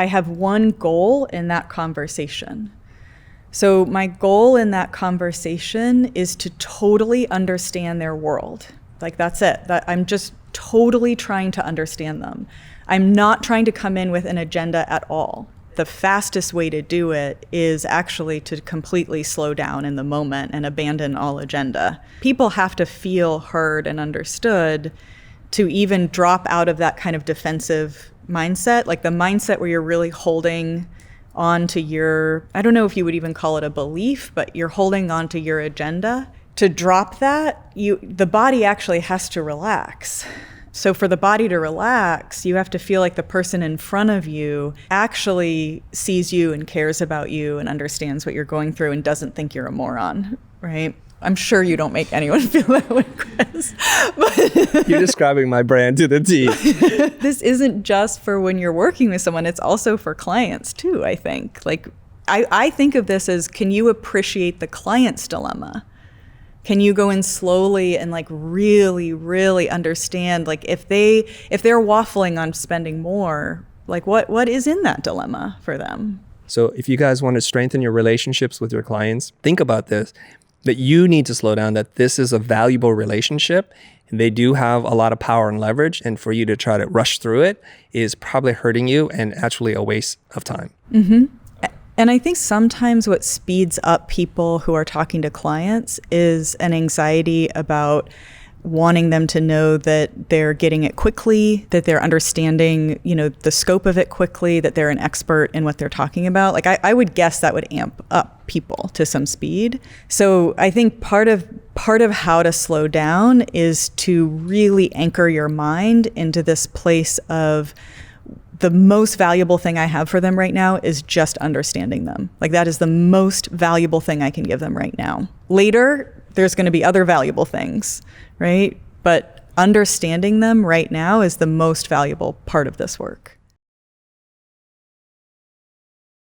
I have one goal in that conversation. So my goal in that conversation is to totally understand their world. Like, that's it. I'm just totally trying to understand them. I'm not trying to come in with an agenda at all. The fastest way to do it is actually to completely slow down in the moment and abandon all agenda. People have to feel heard and understood to even drop out of that kind of defensive mindset, like the mindset where you're really holding on to your, I don't know if you would even call it a belief, but you're holding on to your agenda. To drop that, the body actually has to relax. So for the body to relax, you have to feel like the person in front of you actually sees you and cares about you and understands what you're going through and doesn't think you're a moron, right? I'm sure you don't make anyone feel that way, Chris. But you're describing my brand to the T. This isn't just for when you're working with someone, it's also for clients too, I think. Like, I think of this as, can you appreciate the client's dilemma? Can you go in slowly and like really, really understand, like if they're waffling on spending more, like what is in that dilemma for them? So if you guys want to strengthen your relationships with your clients, think about this, that you need to slow down, that this is a valuable relationship and they do have a lot of power and leverage. And for you to try to rush through it is probably hurting you and actually a waste of time. Mm-hmm. And I think sometimes what speeds up people who are talking to clients is an anxiety about wanting them to know that they're getting it quickly, that they're understanding, the scope of it quickly, that they're an expert in what they're talking about. Like I would guess that would amp up people to some speed. So I think part of how to slow down is to really anchor your mind into this place of, the most valuable thing I have for them right now is just understanding them. Like, that is the most valuable thing I can give them right now. Later, there's going to be other valuable things, right? But understanding them right now is the most valuable part of this work.